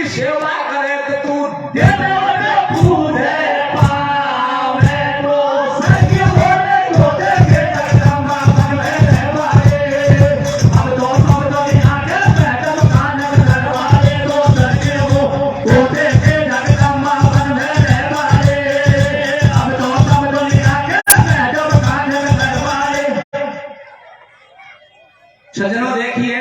की सेवा करे तो तू देवे पूजे पावे तो सही बोले होते के जगदम्बा मन में रहवाए अब तो आगे बैठल कान लगवाए तो सही होते के जगदम्बा मन में रहवाए अब तो आगे बैठल कान लगवाए। सज्जनों देखिए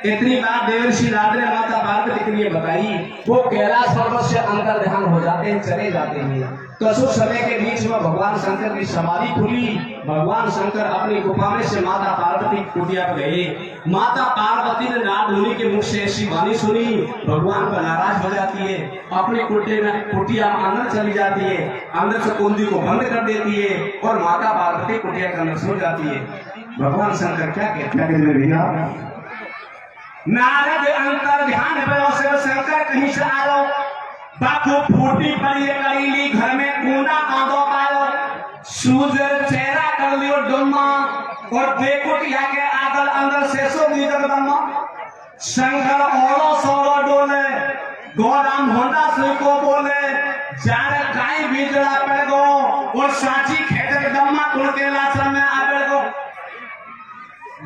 इतनी बात देवर्षि नारद ने माता पार्वती के लिए बताई, वो कैलाश पर्वत से अंतर ध्यान हो जाते हैं, चले जाते हैं। तो उस समय के बीच में भगवान शंकर की समाधि खुली। भगवान शंकर अपनी गुफा में से माता पार्वती की कुटिया पर गए। माता पार्वती ने नारद मुनि के मुख से ऐसी वाणी सुनी, भगवान पर नाराज हो जाती है, अपनी कुटिया में अंदर चली जाती है, अंदर से कुंडी को बंद कर देती है और माता पार्वती कुटिया के अंदर सो जाती है। भगवान शंकर क्या कहते हैं, नारद अंतर ध्यान पे शंकर कहीं से आयो, बापू फूटी पड़ी करीली घर में कूड़ा आदो पायो, सूजर चेहरा कर लियो डुम्मा और देखो कि के आदर अंदर से सो जगदम्मा। शंकर ओलो सोलो डोले, गोराम होंडा से को बोले, जाने गाय बिजड़ा पड़ गो और साची खेतर दम्मा तुल के लाशन में आ पड़ गो।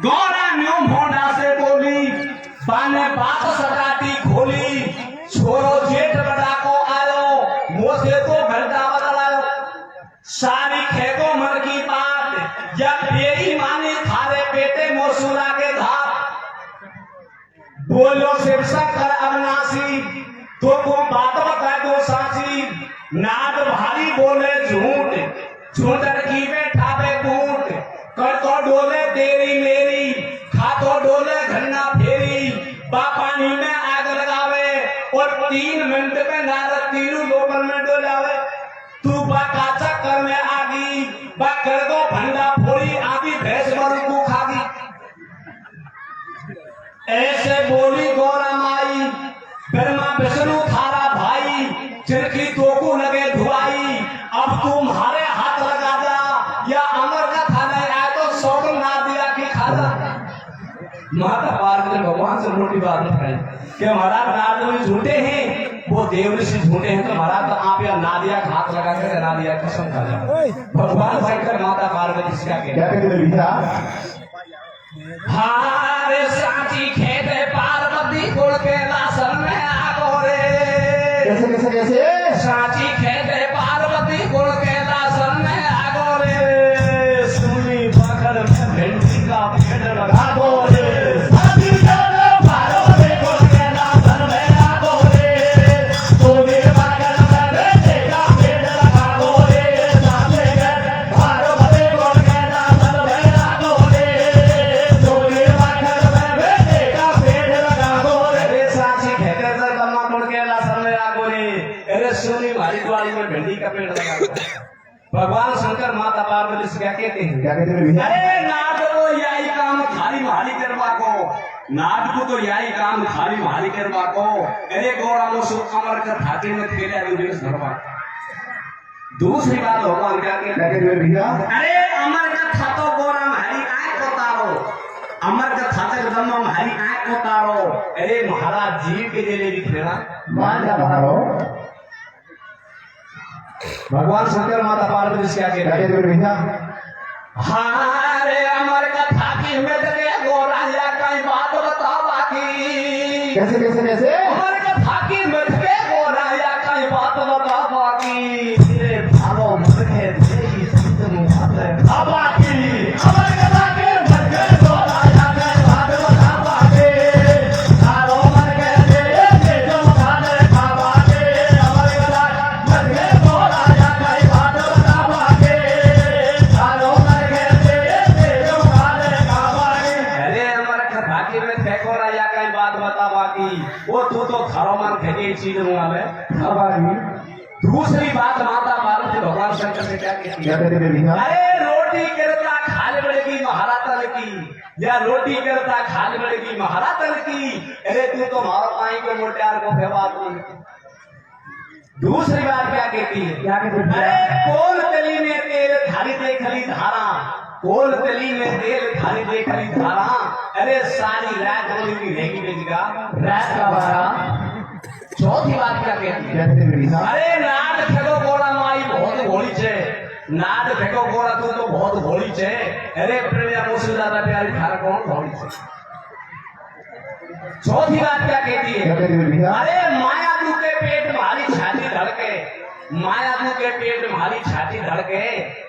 गौरा न्यू होंडा से बोली, बाने बात सटाती खोली, छोरो जेठ बड़ा को आयो, मोसे तो घंटा बदलायो, सारी खेगो मर की बात, जब तेरी मानी थारे पेटे मोसुरा के धार, बोलो शिव शंकर अविनाशी, तो को बात बता दो साची, नाद भारी बोले झूठ, झूठर की बैठा बे कूट, कर तो डोले तेरी मेरी, खा तो डोले घन्ना फेरी, पानी में आग लगावे और 3 मिनट में नारद तीनों लोकल में डोलावे। तू बाका चक्कर में आगी, बाकर को भंडा फोड़ी आदि भैंस मरु को खागी। ऐसे बोली गौरा माई, ब्रह्मा विष्णु थारा भाई, चिरकी तो को लगे धुआई, अब तुम्हारे हाथ लगा जा या अमर का था नहीं आया तो सौगन ना दिया कि खाजा। माता पार्वती ने भगवान से मोटी बात बताई कि महाराज नारद झूठे हैं, वो देवऋषि झूठे हैं, तो महाराज तो आप या नादिया हाथ लगा कर नादिया कसम खा जाओ। भगवान शंकर माता पार्वती से क्या कहते हारे साची खेते पार्वती कुल के लासन में आगो रे। कैसे साची खेते पार्वती कुल के लासन में आगो रे, सुनी पकड़ में भिंडी का पेड़ लगा दो रे। भगवान शंकर माता पार्वती से क्या कहते हैं, अरे नाद को यही काम खाली माली करवा को, नाद को तो यही काम खाली माली करवा को, अरे गौरा अमर कर खाते में धरवा। दूसरी बात भगवान क्या कहते हैं, अरे अमर का खातो गौरा हरी आंख को तारो, अमर का खाते दम हरी आंख को तारो, अरे महाराज जीव के लिए भी खेला मान जा भारो। भगवान शंकर माता पार्वती से क्या कहते हैं, हारे अमर कथा की में जगह गोरा या कई बात बता बाकी। कैसे अमर कथा की में जगह गोरा या कई बात बता बाकी, तेरे भालो मत है तेरी संत मुहात है बाकी। अमर कथा के में जगह गोरा या कई बात बता बाकी, सारो मर के दे जो खाने खा बाकी। अमर कथा में जगह गोरा या कई बात बता बाकी, सारो मर के दे जो खाने खा बाकी। अरे अमर कथा के में जगह गोरा या कई बात बता बाकी, वो तू तो थारो मान फेंके चीज मुंह में। दूसरी बात माता पार्वती भगवान शंकर से क्या कहती है, अरे रोटी करता खाल बड़ेगी महारातल की, या रोटी करता खाल बड़ेगी महारातल की, अरे तू तो मारो पाई को मोटार को फेवा तू। दूसरी बात क्या कहती है, अरे कोल तली में तेल थारी देखली धारा, कोल तली में तेल थारी देखली धारा, अरे सारी रात बोली की रहेगी बेटिका रात का बारा। चौथी अरे नाद फेंको गोड़ा माई बहुत घोड़ी छे, नाद फेंको गोड़ा तू तो बहुत घोड़ी छे। अरे प्रेमिया मुझसे ज्यादा प्यारी थारा कौन घोड़ी छे। चौथी बात क्या कहती है? अरे माया तू के पेट भारी छाती धड़के, माया तू के पेट भारी छाती धड़के,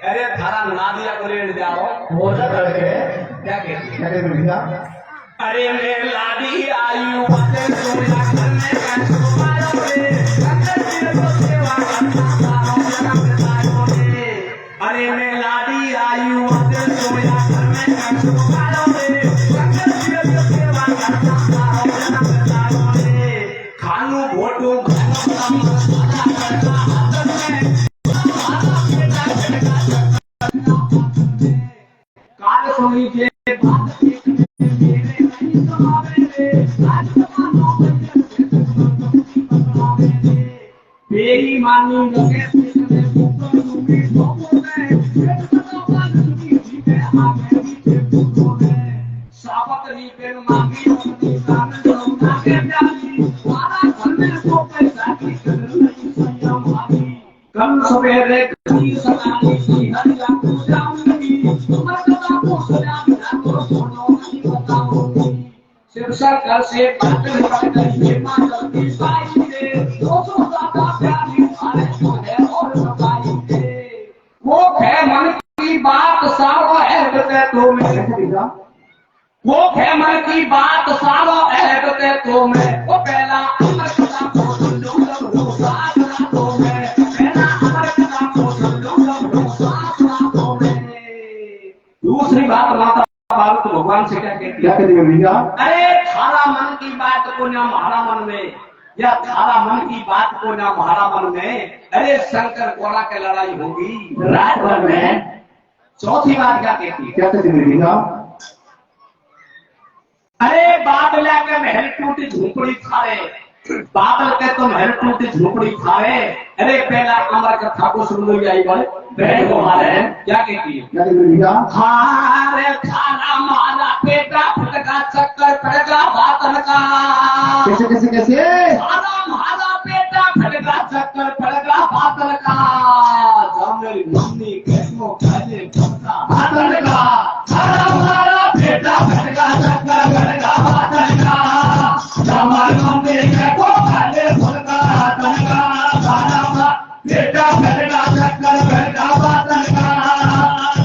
अरे थारा नादिया को रेड़ जाओ वो धड़के। क्या कहती है? अरे मैं लाडी आयु बातें सोया करने का तुम्हारा रे अंदर दिल को सेवा करना सारों जगह सारों रे। अरे मैं लाडी आयु बातें सोया करने का तुम्हारा रे अंदर दिल को सेवा करना सारों जगह सारों रे। खानू घोटू काल सोई के बेईमानी लगे साबत नी पेन मांगी आगे प्याली सारा घर में को पैसा की संयम भागी। कल सवेरे कभी सकाली सी हरिया पूजा उनकी मर्दना को सजा मिला तो सोनो नहीं बताऊंगी। सिर सर्कल से बात बढ़ गई ये माता की साई रे दोस्तों ज्यादा प्यारी मारे तो है और सफाई रे। वो है मन की बात सारो है तो मैं वो है मन की बात सारो है तो मैं वो पहला अमर कथा को सुन लो साथ ना तो मैं पहला अमर कथा को सुन लो साथ ना तो मैं। दूसरी बात माता भारत भगवान से क्या कहती है भैया? अरे थारा मन की बात को ना मारा मन में, या थारा मन की बात को ना मारा मन में, अरे शंकर कोरा के लड़ाई होगी रात भर में। चौथी बात क्या कहती है? क्या कहती है भैया? अरे बादल के महल टूटी झोपड़ी थारे, बादल के तो महल टूटी झोपड़ी थारे, अरे पहला अमर कथा को सुन लो आई बोले बहन को मारे। क्या कहती है? हारे खाना मारा पेटा फटका चक्कर पड़ेगा बातन का। कैसे कैसे कैसे? खाना मारा पेटा फटका चक्कर पड़ेगा बातन का। जब मेरी मम्मी कैसो खाने पड़ता बातन का। खाना मारा पेटा फटका चक्कर पड़ेगा बातन का। जब मेरी मम्मी कैसो खाने पड़ता बातन का। खाना मारा पेटा फटका चक्कर पड़ेगा बातन का।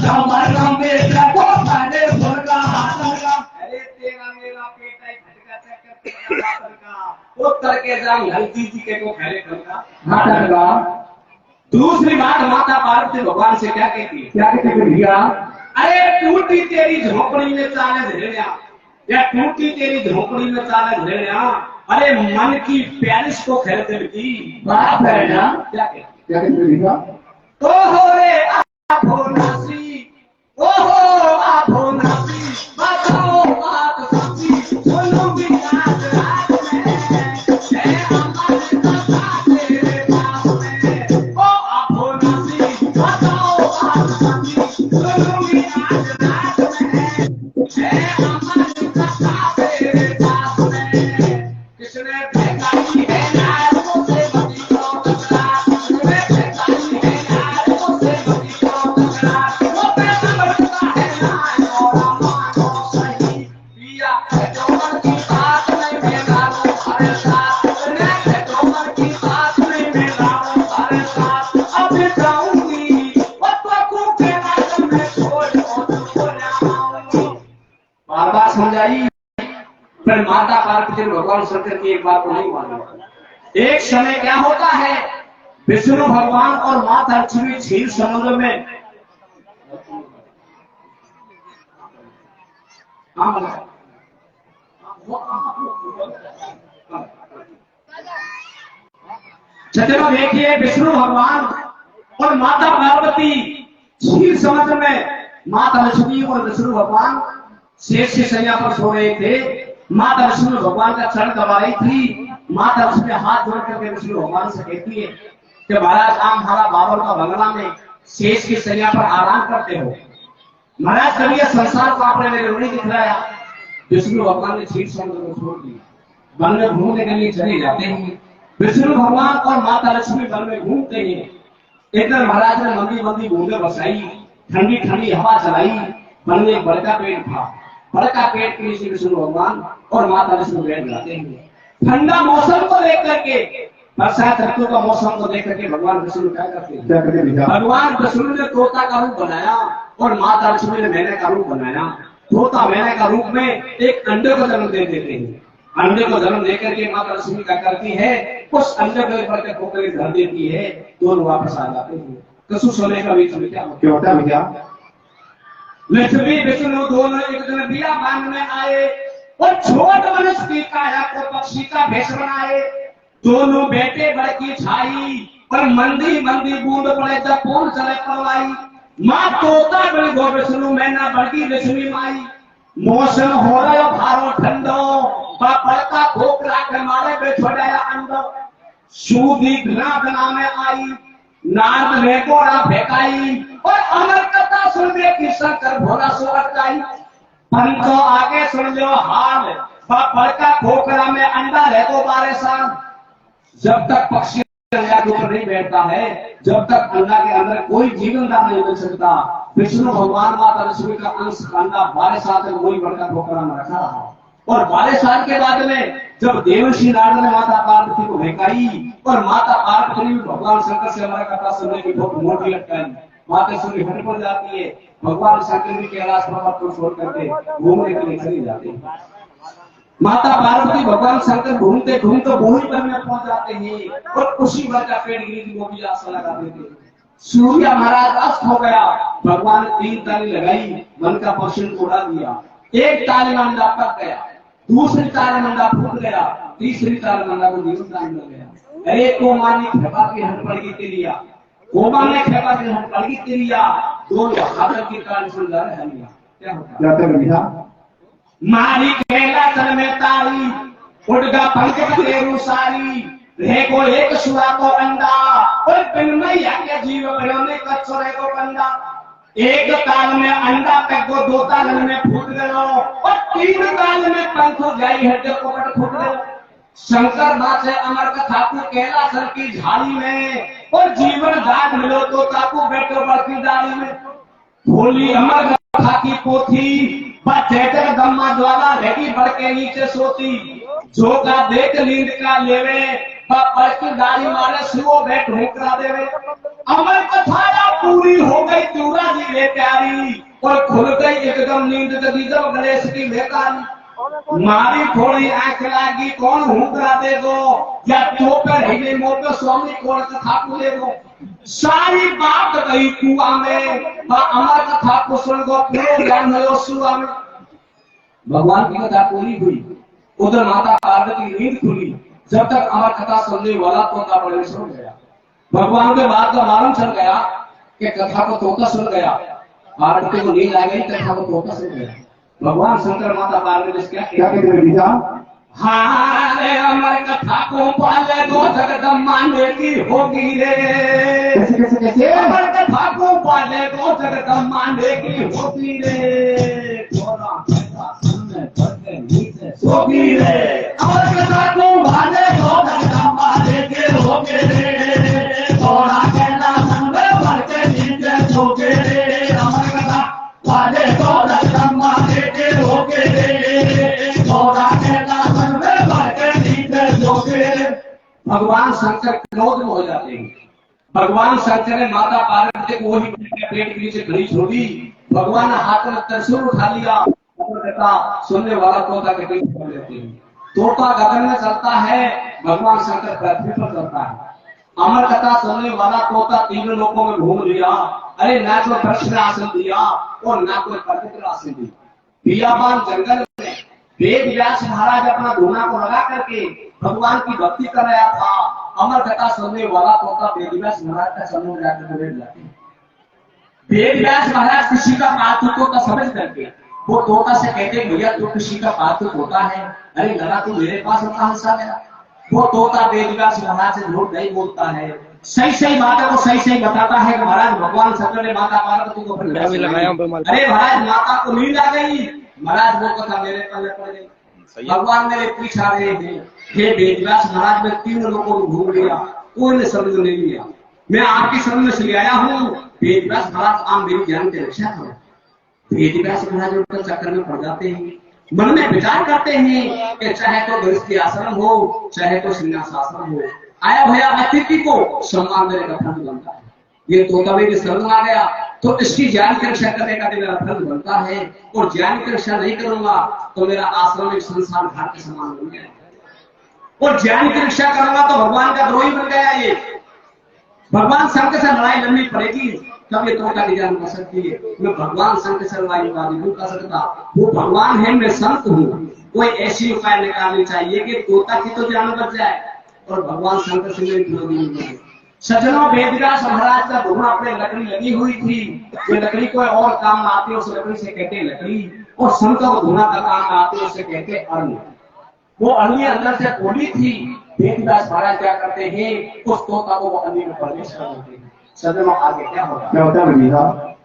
जब मेरी मम्मी कैसो खाने पड़ता बातन का। अरे तेरा मेरा पेटा फटका चक्कर पड़ेगा बातन का। उत्तर के जाम हल्की जी के को खैरे करता बातन का। दूसरी बात माता पार्वती भगवान से क्या कहती है? क्या कहती है भैया? अरे टूटी तेरी झोपड़ी में चाले झेड़िया, या टूटी तेरी झोपड़ी में चाले झेड़िया, अरे मन की प्यारिश को खरीदने की बात है ना। क्या कहती है भैया? ओहो रे आभो नासी, ओहो आभो नासी, बताओ बात सच्ची सुनूंगी आज रात में। है अमर कथा तेरे पास में, ओ आभो नासी, बताओ बात सच्ची सुनूंगी आज रात में। है अमर कथा तेरे पास में। किसने फेंकाई है यार मुझसे बड़ी को टकरा, किसने फेंकाई है यार मुझसे बड़ी को टकरा। वो पैसा बढ़ता है ना और मानो सही, पिया है जो मन की बात नहीं मेरा वो हरे साथ, है जो मन की बात नहीं मेरा वो हरे साथ। अब जाऊंगी वो तो खूब रात में छोड़ तुझको जाऊंगी। बार बार समझाई पर माता पार्वती भगवान शंकर की एक बात को नहीं मानी। एक समय क्या होता है, विष्णु भगवान और माता लक्ष्मी क्षीर समुद्र में छठवा देखिए, विष्णु भगवान और माता पार्वती क्षीर समुद्र में, माता लक्ष्मी और विष्णु भगवान शेष की सैया पर सो रहे थे। माता लक्ष्मी भगवान का चरण दबा रही थी। माता लक्ष्मी हाथ जोड़ करके विष्णु भगवान से कहती है कि महाराज आप हमारा बाबर का बंगला में शेष की सैया पर आराम करते हो। महाराज कभी यह संसार को आपने मेरे नहीं दिखलाया। विष्णु भगवान ने क्षीर समुद्र को छोड़ दिया, वन में घूमने के लिए चले जाते हैं। विष्णु भगवान और माता लक्ष्मी वन में घूमते हैं। एक दिन महाराज ने मंदी मंदी बूंदे बरसाई, ठंडी ठंडी हवा चलाई। वन में एक बड़का पेड़ था। बड़का पेड़ के नीचे विष्णु भगवान और माता लक्ष्मी बैठ जाते हैं। ठंडा मौसम को देख करके, बरसात ऋतु का मौसम को देख करके भगवान विष्णु क्या करते हैं? भगवान विष्णु ने तोता का रूप बनाया और माता लक्ष्मी ने मैने का रूप बनाया। तोता मैने का रूप में एक अंडे को जन्म दे देते हैं। अंडे को जन्म देकर के माता लक्ष्मी क्या करती है? उस अंडे के ऊपर के खोपड़ी धर देती है। दोनों वापस आ जाते हैं। कसु सोने का बीच में क्या होता है भैया? लक्ष्मी विष्णु दोनों एक दिन बिया बांधने आए और छोट वनस्पति काया को पक्षी का भेष बनाए। दोनों बेटे बड़की छाई और मंदी मंदी बूंद पड़े जब पूर्ण चले पड़वाई। माँ तोता बड़ी गो विष्णु मैना बड़की लक्ष्मी माई। मौसम हो रहा भारो ठंडो, बड़का खोखला के मारे पे छोड़ाया अंडो। सूदी घना घना में आई, नाद में गोड़ा फेंकाई और अमर कथा सुनने की शंकर भोला सो अटकाई। पंचो आगे सुन लो हाल, बड़का खोखला में अंडा रह 12 साल। जब तक पक्षी अंडा के ऊपर नहीं बैठता है, जब तक अंडा के अंदर कोई जीवनदान नहीं मिल सकता। विष्णु भगवान माता लक्ष्मी का अंश अंडा 12 साल तक वही बड़का खोखला में रखा रहा। और 12 साल के बाद में जब देवर्षि नारद ने माता पार्वती को भेंकाई और माता पार्वती ने भगवान शंकर से हमारा कथा सुनने की बहुत मोटी लटकाई। माता सूर्य हट पड़ जाती है। भगवान शंकर जी के कैलाश पर्वत को छोड़ करके घूमने के लिए चली जाती है। माता पार्वती भगवान शंकर घूमते घूमते बोही पर में पहुंच जाते हैं और उसी वर का पेड़ गिरी वो भी आशा लगा देते। सूर्य महाराज अस्त हो गया। भगवान ने 3 ताली लगाई, मन का पश्चिम उड़ा दिया। एक ताली में अंडा पक गया, दूसरी ताली में अंडा फूट गया, तीसरी ताली में अंडा को जीवनदान मिल गया। अरे कोमा ने खेपा की हट पड़गी के लिया, कोमा ने खेपा की हट पड़गी के लिया, दोनों हाथ की ताली सुन जा रहे हैं। क्या होता? मारी खेला तन में तारी, उड़गा पंख के रूसारी, रहे को एक सुरा को अंडा और पिन मैया के जीव बने कचरे को कंडा। एक ताल में अंडा पैक को 2 ताल में फूट गयो और 3 ताल में पंख जाई हड्डी को कट फूट गयो। शंकर नाचे अमर कथा को कैलाश की झाड़ी में और जीवन दान मिलो तो ताकू बैठो बड़की डाली में। भोली अमर कथा की पोथी चैतर ब्रह्मा ज्वाला लगी बढ़ के नीचे सोती। जो का देख लींद का लेवे पड़ की डाली मारे सुओ बैठ ढोकरा देवे। अमर कथा पूरी हो गई चूरा जी ले प्यारी और खुल गई एकदम नींद जगी जब गणेश की बेकारी। मारी थोड़ी आंख लागी कौन हुकरा देगो या चोपर हिले मोटो स्वामी कौन कथा को लेगो। सारी बात गई कुआ में अमर कथा को सुन गो फिर ज्ञान हो सुआ में। भगवान की कथा पूरी हुई, उधर माता पार्वती नींद खुली। जब तक अमर कथा सुनने वाला तोता बड़े सो गया। भगवान के बाद का मालूम चल गया कि कथा को तोता सुन गया। पार्वती को नींद आ गई, कथा को तोता सुन गया। भगवान शंकर माता पार्वती से क्या कहते? हाँ रे अमर कथा को पाले दो जगदम्बा की होगी रे। कैसे? अमर कथा को पाले दो जगदम्बा की होगी रे। होगी रे अमर कथा को पाले दो जगदम्बा की होगी रे। थोड़ा कहना संग भर के नीचे होगी रे। अमर कथा पाले दो जगदम्बा की होगी रे। थोड़ा कहना भगवान शंकर क्रोध में हो जाते हैं। भगवान शंकर ने माता पार्वती को वही पेट के नीचे खड़ी छोड़ी। भगवान ने हाथ में त्रिशूल उठा लिया। सुनने वाला तोता के पीछे पड़ लेते हैं। तोता गगन में चलता है, भगवान शंकर पृथ्वी पर चलता है। अमर कथा सुनने वाला तोता 3 लोकों में घूम लिया। अरे ना कोई वृक्ष में आसन दिया और ना कोई पवित्र आसन दिया। बियाबान जंगल में वेद व्यास महाराज अपना धूना को लगा करके भगवान की भक्ति कर रहा था। अमर कथा सुनने वाला तोता वेद व्यास महाराज का समूह में जाकर बैठ जाते। वेद व्यास महाराज किसी का पात्र तोता समझ करके वो तोता से कहते भैया तू किसी का पात्र होता है, अरे लगा तू मेरे पास कहां से आ गया। वो तोता वेद व्यास महाराज से झूठ नहीं बोलता है, सही सही बातों को सही सही बताता है। महाराज भगवान शंकर ने माता पार्वती को लगाया। अरे महाराज माता को नींद आ गई, महाराज वो कथा मेरे पल्ले पड़ गई। भगवान मेरे पूछा रहे थे, हे वेदव्यास महाराज, मैं 3 लोगों को घूम लिया, कोई ने समझ नहीं लिया, मैं आपकी समझ में से आया हूँ। वेदव्यास महाराज आप मेरी ज्ञान की रक्षा करो। वेदव्यास महाराज उनका चक्कर में पड़ जाते हैं, मन में विचार करते हैं कि चाहे तो गृहस्थी आश्रम हो, चाहे तो संन्यासाश्रम हो, आया भया अतिथि को सम्मान देने का फर्ज बनता है। ये तोता मेरी शरण आ गया तो इसकी ज्ञान की रक्षा करने का मेरा फर्ज बनता है, और ज्ञान की रक्षा नहीं करूंगा तो मेरा आश्रम एक संसार घाट के समान बन गया, और ज्ञान की रक्षा करूंगा तो भगवान का द्रोही बन गया। ये भगवान शंकर से लड़ाई लड़नी पड़ेगी तब ये तोता की जान कर सकती है। मैं भगवान शंकर से लड़ाई नहीं कर सकता, वो भगवान है, मैं संत हूँ। कोई ऐसी उपाय निकालनी चाहिए कि तोता की तो जान बच जाए और भगवान शंकर से मेरी विरोधी नहीं बने। सज्जनों, वेदव्यास महाराज का धुआं अपने लकड़ी लगी हुई थी, जो लकड़ी कोई और काम में आती है उस लकड़ी से कहते लकड़ी, और संतों को धुआं का काम में आते उससे कहते अर्ण। वो अग्नि अंदर से खोली थी। वेदव्यास महाराज क्या करते हैं, उस तोता को वो अग्नि में प्रवेश कर देते हैं। सज्जनों, आगे क्या होता है?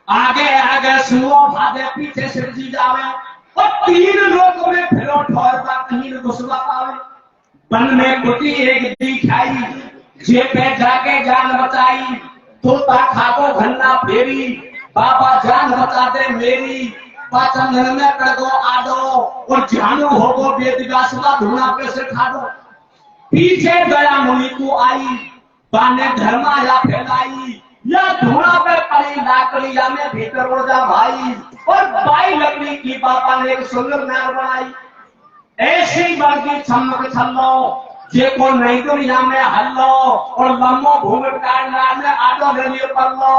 आगे आगे सुनो भागे, पीछे सिर जी जावे, और 3 लोगों में फिरो ठोरता कहीं न घुसवा पावे। बन में कुटी एक दिखाई, जे पे जाके जान बचाई, तोता खाको घन्ना फेरी, बाबा जान बचा दे मेरी, पाचन में कर दो आडो, और जानू होगो वेदव्यास का धुआं पे से खा दो। पीछे गया मुनि को आई, बाने धर्मा या फैलाई, या धुआं पे पड़ी लाकड़ी या में भीतर उड़ जा भाई, और बाई लकड़ी की बाबा ने एक सुंदर नार बनाई। ऐसी बड़की छमक छल्लो, जे को नहीं दुनिया में हल्लो, और लम्बो घूम काटना में आडो गलियो पल्लो।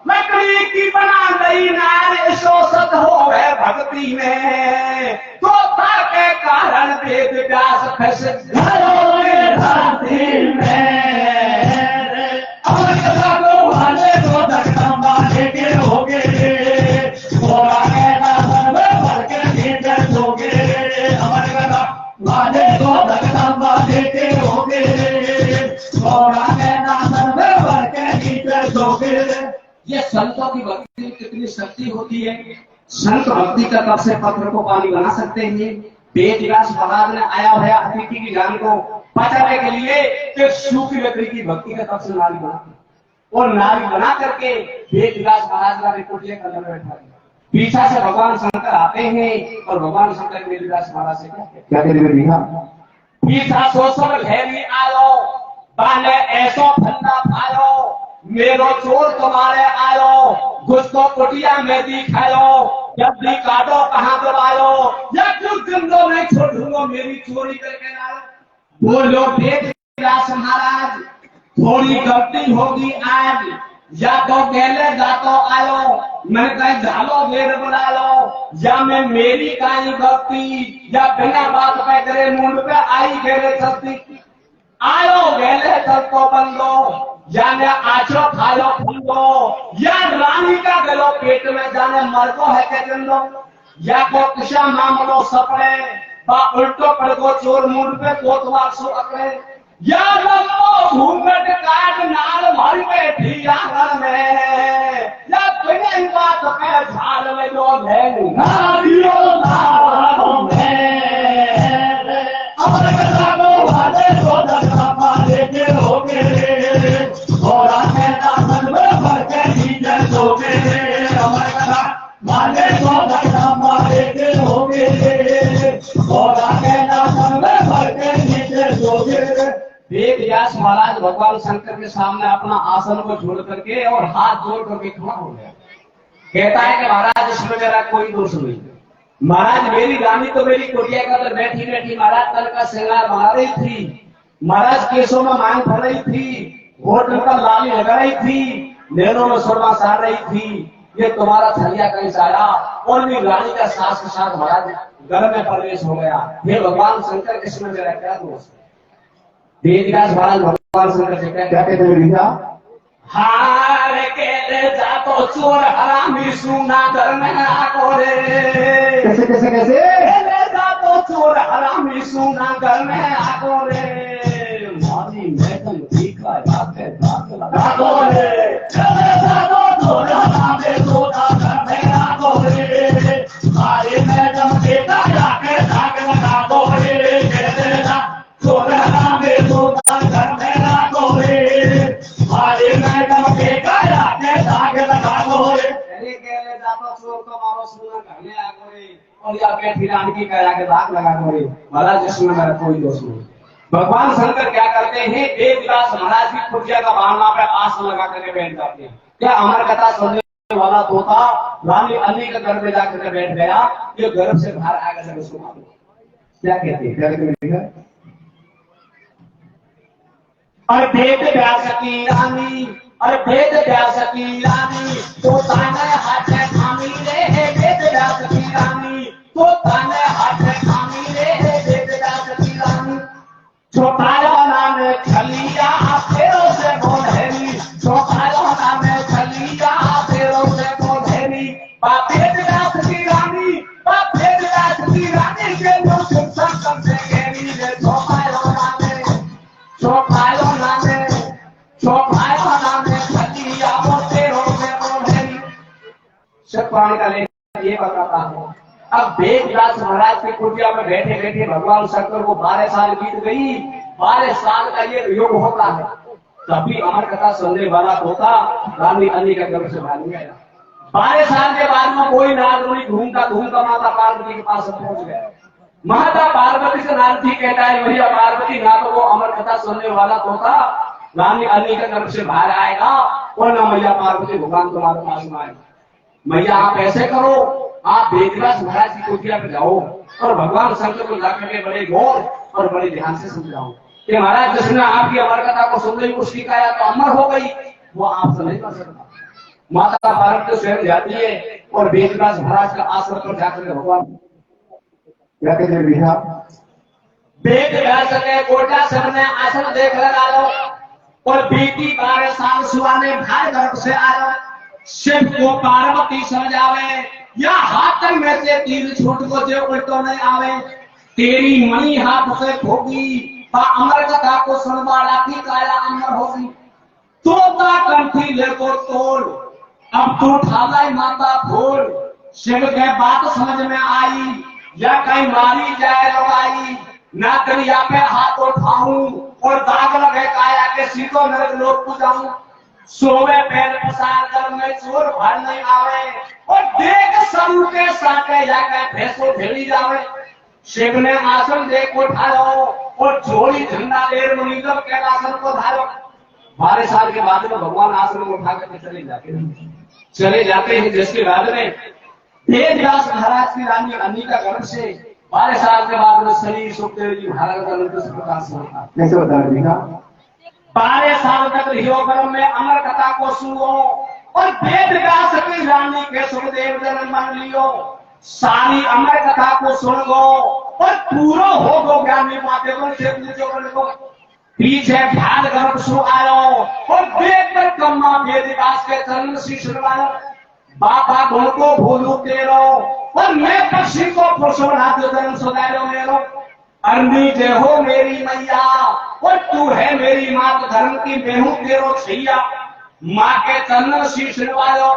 लकड़ी की बना गई नार शोषित हो गए भक्ति में, तोता के कारण वेदव्यास फंस गए धरती में। ये संतों की भक्ति कितनी शक्ति होती है। संत भक्ति का तब से पत्थर को पानी बना सकते हैं। वेदव्यास महाराज ने आया भया अतिथि की जान को बचाने के लिए एक सूखी लकड़ी की भक्ति का तब से नारी बना, और नारी बना करके वेदव्यास महाराज का कुटिया के अंदर बैठा दिया। पीछा से भगवान शंकर आते हैं, और भगवान शंकर वेदव्यास महाराज से क्या कहते, पीछा सो सब घेरी आयो, बाने ऐसो फंदा पायो, मेरो चोर तुम्हारे आयो, घुसको कुटिया में दिखायो, जब भी काटो कहाँ दबायो, या कुछ जिंदो नहीं छोड़ूंगा मेरी चोरी करके लाओ। बोलो वेदव्यास महाराज, थोड़ी गलती होगी आज, या तो गहले जातो आयो, मैं कहीं झालो वेद बुला लो, या मैं मेरी कहीं गलती, या बिना बात पे करे मुंड पे आई गहले चलती आयो, गहले चलतो बंदो, जाने आचो खायो फंदो, या रानी का गलो पेट में जाने मरको है के जिंदो, या को किसा मामलो सपने, बा उल्टो पड़को चोर मुंड पे कोतवार सो अकड़े, या लम्बो घूंघट काट नाल भर बैठी आंगन में, या बिना ही बात पे झाड़ में जो भेंग नारियो नारों में, अमर कथा को भादे को दर्शा पाले के होगे, और आके दासन में भर के नीचे सोगे, अमर कथा भादे को दर्शा पाले के होगे, और आके दासन में भर के नीचे सोगे। वेदव्यास महाराज भगवान शंकर के सामने अपना आसन को छोड़ करके और हाथ जोड़ करके खड़ा हो गया। कहता है कि महाराज इसमें मेरा कोई दोष नहीं। महाराज मेरी रानी तो मेरी कुटिया के अंदर बैठी बैठी महाराज तल का श्रृंगार बना रही थी, महाराज केसों में मांग भर रही थी, होठों पर लाली लगा रही थी, नैनों में सुरमा सार रही थी। ये तुम्हारा थलिया कहीं से आया और मेरी रानी का सास के साथ महाराज घर में प्रवेश हो गया। हे भगवान शंकर, इसमें मेरा क्या दोष है? वेदव्यास महाराज भगवान शंकर से क्या कहते हैं, हार के ले जा तो चोर हरामी सुना घर में आको रे, कैसे कैसे कैसे ले जा तो चोर हरामी सुना घर में आको रे, मारी मैडम ठीका जाके दांत लगा दो रे, ले जा तो चोर हरामी सुना घर में आको रे, मारी मैडम ठीका जाके दांत या बैठी रानी की कया के दाग लगा करे महाराज जिसमें मेरा कोई दोष नहीं। भगवान शंकर क्या करते हैं, वेदव्यास महाराज की कुटिया का बारना पे आसन लगा करके बैठ जाते हैं। क्या हमारी कथा सुनने वाला तोता रानी अली के घर में जाकर बैठ गया, ये गर्भ से बाहर आएगा जब उसको मालूम क्या कहते हैं। और वेद व्यास की रानी, और वेद व्यास की रानी तो ताने हाथ थामी रे है, वेद व्यास की रानी तो ताने हाथ थामी रे है, वेद व्यास की रानी छोटाया नाम छलिया फेरों से बोधेरी, छोटाया नाम छलिया फेरों से बोधेरी, वेद व्यास की रानी, वेद व्यास की रानी के लोग संकट से घेरी रे, छोटाया नाम छलिया फेरों से बोधेरी। सब पुराण का लेख ये बताता है। अब वेदव्यास महाराज की कुटिया में बैठे बैठे भगवान शंकर को 12 साल बीत गई। 12 साल का ये योग होता है, तभी अमर कथा सुनने वाला होता रानी अली का गर्भ से भाग गया। 12 साल के बाद में कोई नारद मुनि घूमता माता पार्वती के पास पहुंच गया। माता पार्वती से नारद जी कहता है, भैया पार्वती ना तो वो अमर कथा सुनने वाला होता रानी अली का गर्भ से बाहर आएगा, और ना मैया पार्वती भगवान तुम्हारे पास में आएगा। मैया आप ऐसे करो, आप वेदव्यास महाराज की कुटिया पे जाओ और भगवान शंकर को जाकर के बड़े गौर और बड़े ध्यान से समझाओ कि महाराज जिसने आपकी अमर कथा को सुन ली उसकी काया तो अमर हो गई, वो आपसे नहीं कर सकता। माता पार्वती स्वयं जाती है और वेदव्यास महाराज का आश्रम पर जाकर के भगवान क्या कहते हैं भैया, वेदव्यास के कोटा सबने आसन देख लगा लो, और बेटी 12 साल सुहाने भाई गर्भ से आयो, शिव को पार्वती समझावे या हाथ में से तीर छूट को जो उल्टो नहीं आवे, तेरी मणि हाथ से होगी अमर कथा को सुनवा राखी काया अमर होगी, तोता कंठी ले को तोड़ अब तो ठाला माता फोड़। शिव के बात समझ में आई या कहीं मारी जाए लगाई, ना दरिया पे हाथ उठाऊं और दाग लगे काया के सीधो नरक लोक को जाऊं, सोवे पैर पसार कर में चोर भर नहीं आवे, और देख सबू के साथे जाके भैंसो भेड़ी जावे। शिव ने आसन दे को उठायो और जोड़ी झंडा लेर मुनिजम के आसन को धारो। 12 साल के बाद में भगवान आसन को उठा करके चले जाते हैं। जिसके बाद में वेदव्यास महाराज की रानी अली का गर्भ से 12 साल के बाद में शरीर सुखदेव जी महाराज का निर्देश प्रकाश होता। कैसे बता देगा, 12 साल तक रियो गर्भ में अमर कथा को सुनो, और वेदव्यास की रानी के सुखदेव जन्म मान लियो, सारी अमर कथा को सुन लो और पूरा हो गो ज्ञानी बातें को पीछे ध्यान गर्भ सु आयो, और देख कर कम्मा वेदव्यास के चरण शीश लगाओ, बाबा गुण को भूलू तेरो, और मैं पक्षी को पुरुषो नाथ जन्म सुधारो मेरो, अर्नी जय हो मेरी मैया, और तू है मेरी मात धर्म की मैं हूं तेरो छैया। माँ के चरण शीश नवायो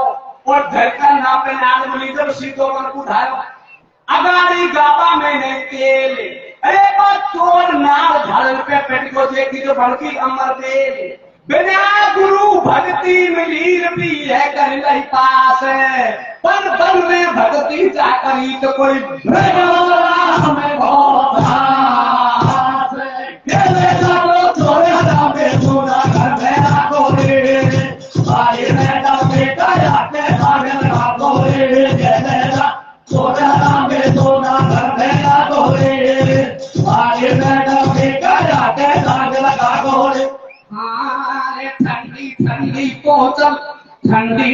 और धरकर नापे नाग मुनिजर सीधो मन उठायो, अगाड़ी गापा मैंने तेल, अरे बात तोड़ नाग धड़ल पे पेट को देखी जो बड़की अमर तेल, बिना गुरु भक्ति मिलीर भी है कर नहीं पास, पर बल में भक्ति जाकरी तो कोई हमें बहुत ठंडी ठंडी पहुंच ठंडी